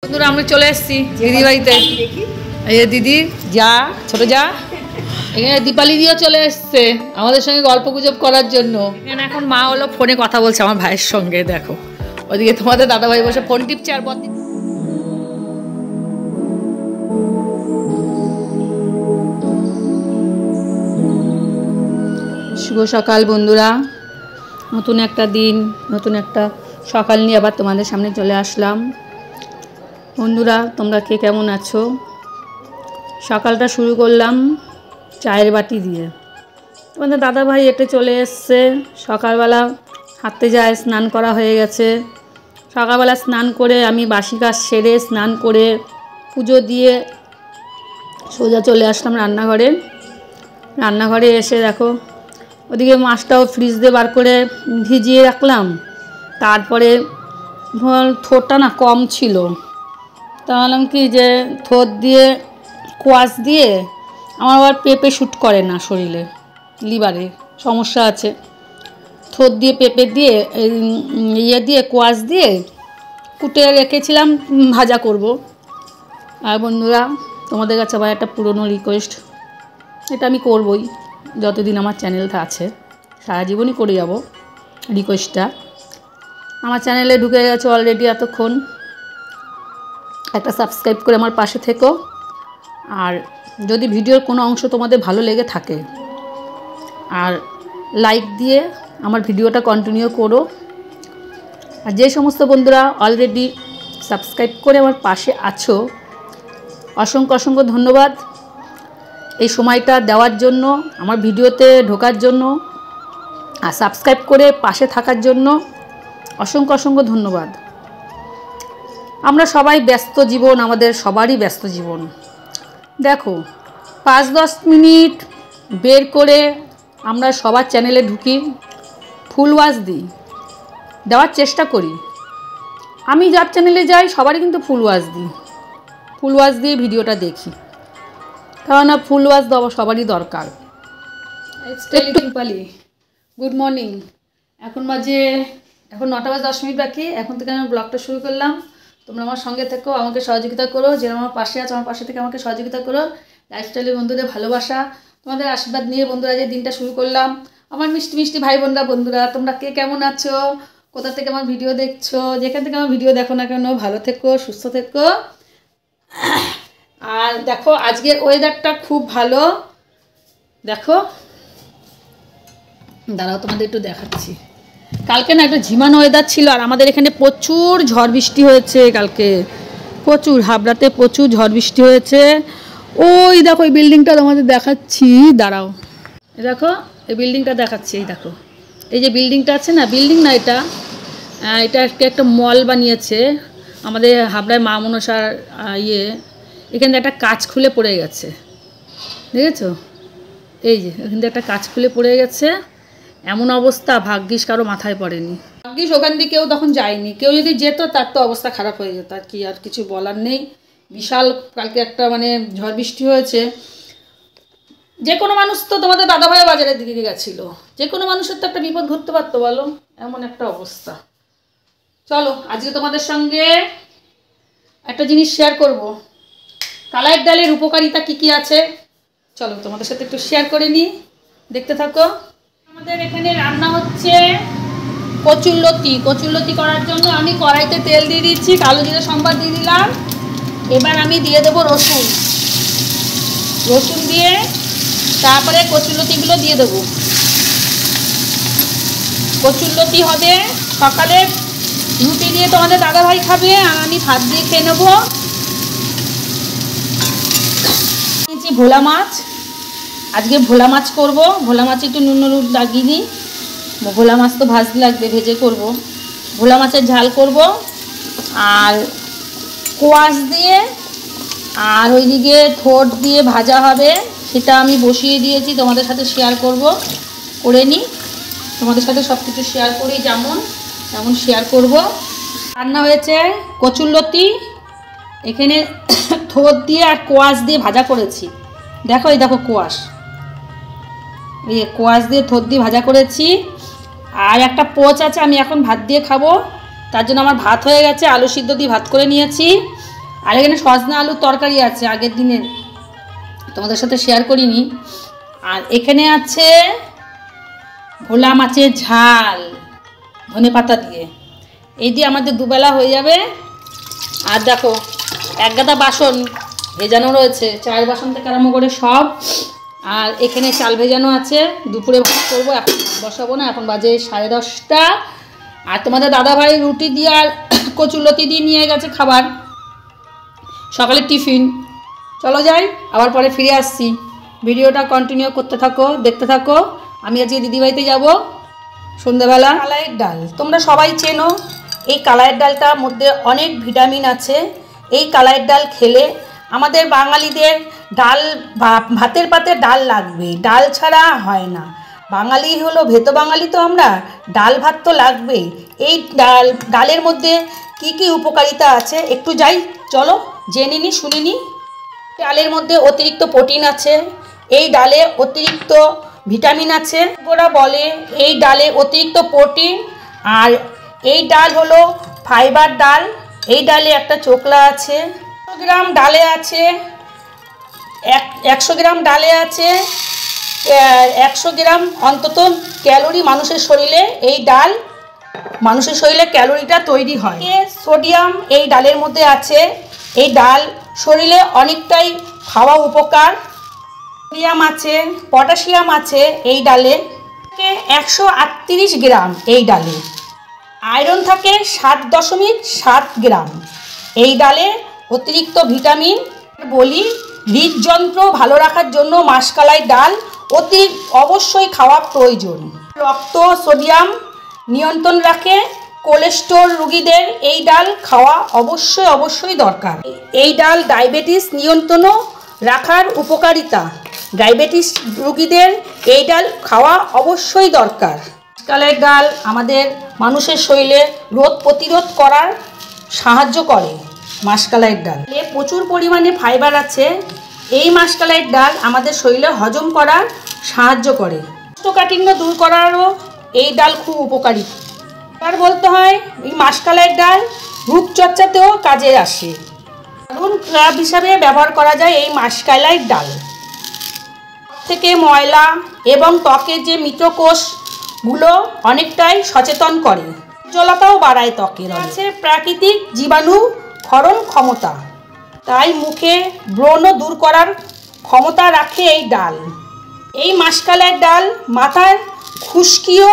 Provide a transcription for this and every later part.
বন্ধুরা আমরা চলে এসেছি দিদি বাড়িতে। এই যে দিদি যা ছোট যা এখানে দীপালি দিও চলে এসছে আমাদের সঙ্গে গল্প গুজব করার জন্য। এখানে এখন মা হলো ফোনে কথা বলছে আমার ভাইয়ের সঙ্গে। দেখো ওদিকে তোমাদের দাদা ভাই বসে ফোন টিপছে আর বদ। শুভ সকাল বন্ধুরা, নতুন একটা দিন, নতুন একটা সকাল নিয়ে আবার তোমাদের সামনে চলে আসলাম। বন্ধুরা তোমরা কে কেমন আছো? সকালটা শুরু করলাম চায়ের বাটি দিয়ে। তোমাদের দাদা ভাই এটে চলে এসছে, সকালবেলা হাঁটতে যায়, স্নান করা হয়ে গেছে। সকালবেলা স্নান করে আমি বাসি কাজ সেরে স্নান করে পুজো দিয়ে সোজা চলে আসলাম রান্নাঘরে। রান্নাঘরে এসে দেখো ওদিকে মাছটাও ফ্রিজ দিয়ে বার করে ভিজিয়ে রাখলাম। তারপরে থোরটা না কম ছিল, তা বললাম কি যে থোর দিয়ে কোয়াশ দিয়ে, আমার আবার পেঁপে শ্যুট করে না শরীরে, লিভারে সমস্যা আছে। থোর দিয়ে পেঁপে দিয়ে ইয়ে দিয়ে কোয়াশ দিয়ে কুটে রেখেছিলাম, ভাজা করব। আর বন্ধুরা তোমাদের কাছে আবার একটা পুরনো রিকোয়েস্ট, এটা আমি করবই যতদিন আমার চ্যানেলটা আছে, সারা জীবনই করে যাব রিকোয়েস্টটা। আমার চ্যানেলে ঢুকে গেছে অলরেডি এতক্ষণ, একটা সাবস্ক্রাইব করে আমার পাশে থেকো। আর যদি ভিডিওর কোনো অংশ তোমাদের ভালো লেগে থাকে আর লাইক দিয়ে আমার ভিডিওটা কন্টিনিউ করো। আর যে সমস্ত বন্ধুরা অলরেডি সাবস্ক্রাইব করে আমার পাশে আছো, অসংখ্য অসংখ্য ধন্যবাদ এই সময়টা দেওয়ার জন্য, আমার ভিডিওতে ঢোকার জন্য আর সাবস্ক্রাইব করে পাশে থাকার জন্য অসংখ্য অসংখ্য ধন্যবাদ। আমরা সবাই ব্যস্ত জীবন, আমাদের সবারই ব্যস্ত জীবন। দেখো 5-10 মিনিট বের করে আমরা সবার চ্যানেলে ঢুকি, ফুল ওয়াচ দিই, দেওয়ার চেষ্টা করি। আমি যার চ্যানেলে যাই সবারই কিন্তু ফুল ওয়াচ দিই, ফুল ওয়াচ দিয়ে ভিডিওটা দেখি, কারণ ফুল ওয়াচ দেওয়া সবারই দরকার। পালি গুড মর্নিং, এখন 9:10 বাকি। এখন থেকে আমি ব্লগটা শুরু করলাম। তোমরা আমার সঙ্গে থেকো, আমাকে সহযোগিতা করো, যেন আমার পাশে আছো আমার পাশে থেকে আমাকে সহযোগিতা করো। লাইফস্টাইলের বন্ধুদের ভালোবাসা, তোমাদের আশীর্বাদ নিয়ে বন্ধুরা যে দিনটা শুরু করলাম। আমার মিষ্টি মিষ্টি ভাই বোনরা, বন্ধুরা তোমরা কে কেমন আছো, কোথা থেকে আমার ভিডিও দেখছো, যেখান থেকে আমার ভিডিও দেখো না কেন, ভালো থেকো, সুস্থ থেকো। আর দেখো আজকের ওয়েদারটা খুব ভালো। দেখো দাঁড়াও তোমাদের একটু দেখাচ্ছি। কালকে না একটা ঝিমানো ওয়েদার ছিল, আর আমাদের এখানে প্রচুর ঝড় বৃষ্টি হয়েছে কালকে, প্রচুর হাবড়াতে প্রচুর ঝড় বৃষ্টি হয়েছে। ওই দেখো এই বিল্ডিংটা তোমাদের দেখাচ্ছি, দাঁড়াও দেখো এই বিল্ডিংটা দেখাচ্ছি। এই দেখো এই যে বিল্ডিংটা আছে না, বিল্ডিং না এটা, এটা একটা মল বানিয়েছে আমাদের হাবড়ায় মা মনসার এখানে একটা কাঁচ খুলে পড়ে গেছে, দেখেছো? এই যে এখান থেকে একটা কাঁচ খুলে পড়ে গেছে, এমন অবস্থা, ভাগ্যিস কারো মাথায় পড়েনি, ভাগ্যিস ওখান দিয়ে কেউ তখন যায়নি। কেউ যদি যেত তার তো অবস্থা খারাপ হয়ে যেত, আর কি, আর কিছু বলার নেই। বিশাল কালকে একটা ঝড় বৃষ্টি হয়েছে। যে কোনো মানুষ তো, তোমাদের দাদাভাইও বাজারের দিকে গেছিলো, যে কোনো মানুষের তো একটা বিপদ ঘটতে পারতো বলো, এমন একটা অবস্থা। চলো আজকে তোমাদের সঙ্গে একটা জিনিস শেয়ার করব, কালাইয়ের ডালের উপকারিতা কি কি আছে, চলো তোমাদের সাথে একটু শেয়ার করে নিই, দেখতে থাকো। আমাদের এখানে রান্না হচ্ছে কচুরলতি। কচুরলতি করার জন্য আমি কড়াইতে তেল দিয়ে দিচ্ছি, কালো জিরে সম্বাদ দিয়ে দিলাম। এবার আমি দিয়ে দেবো রসুন, রসুন দিয়ে তারপরে কচুরলতিগুলো দিয়ে দেবো। কচুরলতি হবে সকালে রুটি দিয়ে, তোমাদের দাদাভাই খাবে আর আমি ভাত দিয়ে খেয়ে নেবো। ভোলা মাছ, আজকে ভোলা মাছ করব। ভোলা মাছ একটু নুন লাগিয়ে দিই, ভোলা মাছ তো ভাজতে লাগবে, ভেজে করব। ভোলা মাছের ঝাল করব আর কোয়াশ দিয়ে, আর ওইদিকে থোড় দিয়ে ভাজা হবে, সেটা আমি বসিয়ে দিয়েছি, তোমাদের সাথে শেয়ার করব, করে নিই। তোমাদের সাথে সব কিছু শেয়ার করি, যেমন শেয়ার করব। রান্না হয়েছে কচুরলতি, এখানে থোড় দিয়ে আর কোয়াশ দিয়ে ভাজা করেছি। দেখো এই দেখো কোয়াশ, এই কোয়াশ দিয়ে থোড় দিয়ে ভাজা করেছি। আর একটা পোচ আছে, আমি এখন ভাত দিয়ে খাবো, তার জন্য আমার ভাত হয়ে গেছে, আলু সিদ্ধ দিয়ে ভাত করে নিয়েছি। আর এখানে সজনা আলুর তরকারি আছে আগের দিনের, তোমাদের সাথে শেয়ার করিনি। আর এখানে আছে ভোলা মাছের ঝাল ধনে পাতা দিয়ে। এই দিয়ে আমাদের দুবেলা হয়ে যাবে। আর দেখো এক গাদা বাসন ভেজানো রয়েছে, চায়ের বাসন থেকে আরম্ভ করে সব। আর এখানে চাল ভেজানো আছে, দুপুরে ভাত করবো, এখন বসাবো না, এখন বাজে 10:30। আর তোমাদের দাদাভাই রুটি দিয়ে আর কচুলতি দিয়ে নিয়ে গেছে খাবার, সকালে টিফিন। চলো যাই, আবার পরে ফিরে আসছি। ভিডিওটা কন্টিনিউ করতে থাকো, দেখতে থাকো। আমি আজকে দিদিবাড়িতে যাব সন্ধ্যাবেলা। কালাইয়ের ডাল তোমরা সবাই চেনো। এই কালাইয়ের ডালটার মধ্যে অনেক ভিটামিন আছে। এই কালাইয়ের ডাল খেলে আমাদের বাঙালিদের ডাল ভাতের পাতে ডাল লাগবে, ডাল ছাড়া হয় না। বাঙালি হলো ভেত বাঙালি, তো আমরা ডাল ভাত তো লাগবেই। এই ডালের মধ্যে কি কি উপকারিতা আছে একটু যাই, চলো জেনে নি, শুনে নি। ডালের মধ্যে অতিরিক্ত প্রোটিন আছে, এই ডালে অতিরিক্ত ভিটামিন আছে। ওরা বলে এই ডালে অতিরিক্ত প্রোটিন। আর এই ডাল হলো ফাইবার ডাল। এই ডালে একটা চোকলা আছে। 100 গ্রাম ডালে আছে 100 গ্রাম ডালে আছে 100 গ্রাম অন্তত ক্যালোরি মানুষের শরীরে। এই ডাল মানুষের শরীরে ক্যালোরিটা তৈরি হয়। সোডিয়াম এই ডালের মধ্যে আছে। এই ডাল শরীরে অনেকটাই খাওয়া উপকার। সোডিয়াম আছে, পটাশিয়াম আছে এই ডালে। 138 গ্রাম এই ডালে। আয়রন থাকে 7.7 গ্রাম। এই ডালে অতিরিক্ত ভিটামিন। বলি হৃদযন্ত্র ভালো রাখার জন্য মাসকলাই ডাল অবশ্যই খাওয়া প্রয়োজন। রক্ত সোডিয়াম নিয়ন্ত্রণ রাখে। কোলেস্টেরল রোগীদের এই ডাল খাওয়া অবশ্যই দরকার। এই ডাল ডায়াবেটিস নিয়ন্ত্রণও রাখার উপকারিতা। ডায়াবেটিস রোগীদের এই ডাল খাওয়া অবশ্যই দরকার। মাসকলাইয়ের ডাল আমাদের মানুষের শরীরে রোগ প্রতিরোধ করার সাহায্য করে। মাসকলাইয়ের ডাল প্রচুর পরিমাণে ফাইবার আছে। এই মাসকলাইয়ের ডাল আমাদের শরীরে হজম করার সাহায্য করে। কোষ্ঠকাঠিন্য দূর করারও এই ডাল খুব উপকারী। আর বলতে হয় এই মাসকলাইয়ের ডাল রূপচর্চাতেও কাজে আসে। দারুণ ক্লাব হিসাবে ব্যবহার করা যায় এই মাসকলাইয়ের ডাল। থেকে ময়লা এবং ত্বকের যে মৃতকোষগুলো অনেকটাই সচেতন করে। উজ্জ্বলতাও বাড়ায় ত্বকের। আছে প্রাকৃতিক জীবাণু ক্ষরণ ক্ষমতা, তাই মুখে ব্রণ দূর করার ক্ষমতা রাখে এই ডাল। এই মাসকলাইয়ের ডাল মাথার খুশকিও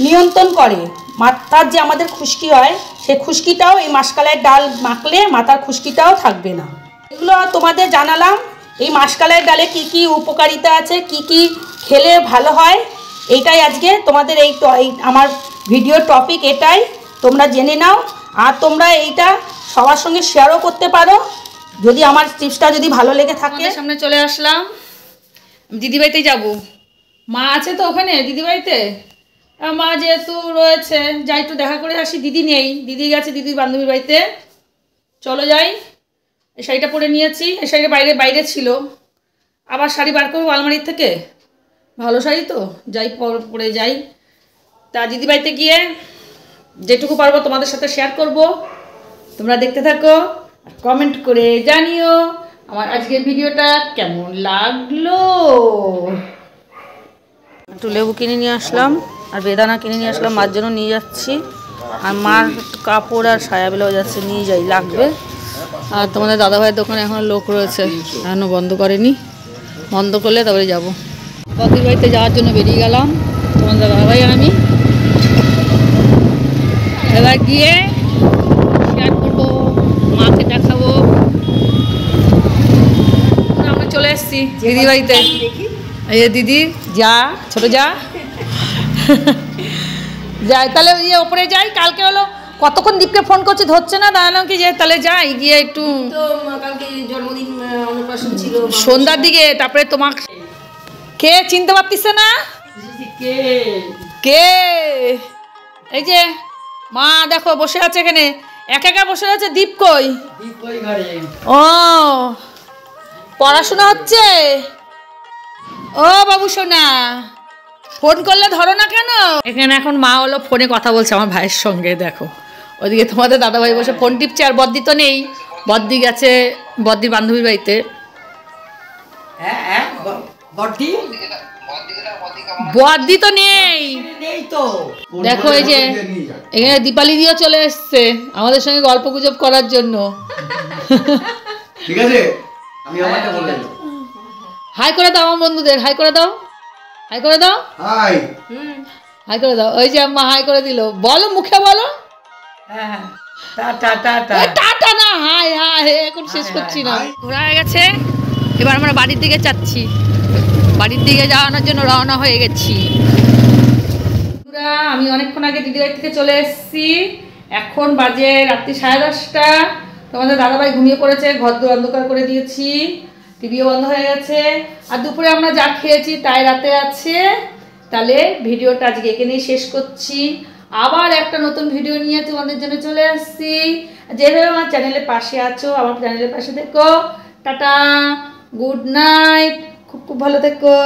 নিয়ন্ত্রণ করে। মাথার যে আমাদের খুশকি হয় সেই খুশকিটাও এই মাসকলাইয়ের ডাল মাখলে মাথার খুশকিটাও থাকবে না। এগুলো তোমাদের জানালাম। এই মাসকলাইয়ের ডালে কি কি উপকারিতা আছে, কি কি খেলে ভালো হয়, এইটাই আজকে তোমাদের এই আমার ভিডিওর টপিক এটাই। তোমরা জেনে নাও। আর তোমরা এইটা সবার সঙ্গে শেয়ারও করতে পারো যদি আমার টিপসটা যদি ভালো লেগে থাকে। সামনে চলে আসলাম, দিদিবাড়িতেই যাব। মা আছে তো ওখানে দিদিবাড়িতে, মা যেহেতু রয়েছে যাই একটু দেখা করে আসি। দিদি নেই, দিদি গেছে দিদির বান্ধবীর বাড়িতে। চলো যাই। এই শাড়িটা পরে নিয়েছি, এই শাড়িটা বাইরে ছিল, আবার শাড়ি বার করবো আলমারির থেকে। ভালো শাড়ি তো, যাই পরে যাই। তা দিদি বাড়িতে গিয়ে যেটুকু পারবো তোমাদের সাথে শেয়ার করব। তোমরা দেখতে থাকো আর কমেন্ট করে জানিও আমার আজকের ভিডিওটা কেমন লাগলো। একটু লেবু কিনে নিয়ে আসলাম আর বেদানা কিনে নিয়ে আসলাম, মার জন্য নিয়ে যাচ্ছি। আর মার কাপড় আর সায়া ব্লাউজ যাচ্ছে, নিয়ে যাই, লাগবে। আর তোমাদের দাদাভাইয়ের দোকানে এখনও লোক রয়েছে, এখনও বন্ধ করেনি। বন্ধ করলে তারপরে যাবো। বদির বাড়িতে যাওয়ার জন্য বেরিয়ে গেলাম তোমাদের দাদাভাই আর আমি। এবার গিয়ে শেয়ার করবো, মাকে দেখাবো। আমরা চলে এসেছি দিদি বাড়িতে। এই দিদি যা, ছোট যা যাই তাহলে ইয়ে ওপরে যাই। কালকে হলো কতক্ষণ দীপকে ফোন করছি, ধরছে না, দাঁড়ালাম কি যে তাহলে যাই গিয়ে একটু। কালকে জন্মদিন অন্নপ্রাশন ছিল সন্ধ্যার দিকে। তারপরে তোমাকে কে চিনতে পারতিস না? কে? এই যে মা দেখো বসে আছে এখানে, একা বসে আছে। দীপ কই? ও পড়াশোনা হচ্ছে। ও বাবু সোনা, ফোন করলে ধরো না কেন? এখানে এখন মা হলো ফোনে কথা বলছে আমার ভাইয়ের সঙ্গে। দেখো ওদিকে তোমাদের দাদাভাই বসে ফোন টিপছে, আর বদ্দি তো নেই, বদ্দি গেছে বদ্দির বান্ধবীর বাড়িতে। বদ্দি তো নেই, দেখো এই যে এখানে দীপালি দিও চলে এসছে আমাদের সঙ্গে গল্প গুজব করার জন্য। ঠিক আছে, আমি আমারটা বলে দিলাম। হাই করে দাও আমার বন্ধুদের, হাই করে দাও, হাই করে দাও, হাই হাই করে দাও। ওই যে আম্মা হাই করে দিল, বলো মুখে বলো। টাটা না, হাই হাই, এখন শেষ করছি না। ঘোরা হয়ে গেছে, এবার আমরা বাড়ির দিকে যাচ্ছি, বাড়ির দিকে যাওয়ানোর জন্য রওনা হয়ে গেছি। আমি অনেকক্ষণ আগে দিদিবাড়ি থেকে চলে এসেছি, এখন বাজে রাত্রি 10:30। তোমাদের দাদাভাই ঘুমিয়ে পড়েছে, ঘর দোর অন্ধকার করে দিয়েছি, টিভিও বন্ধ হয়ে গেছে। আর দুপুরে আমরা যা খেয়েছি তাই রাতে আছে। তাহলে ভিডিওটা আজকে এখানেই শেষ করছি। আবার একটা নতুন ভিডিও নিয়ে তোমাদের জন্য চলে আসছি। যেভাবে আমার চ্যানেলের পাশে আছো, আমার চ্যানেলের পাশে থেকো। টাটা, গুড নাইট, খুব খুব ভালো থেকো।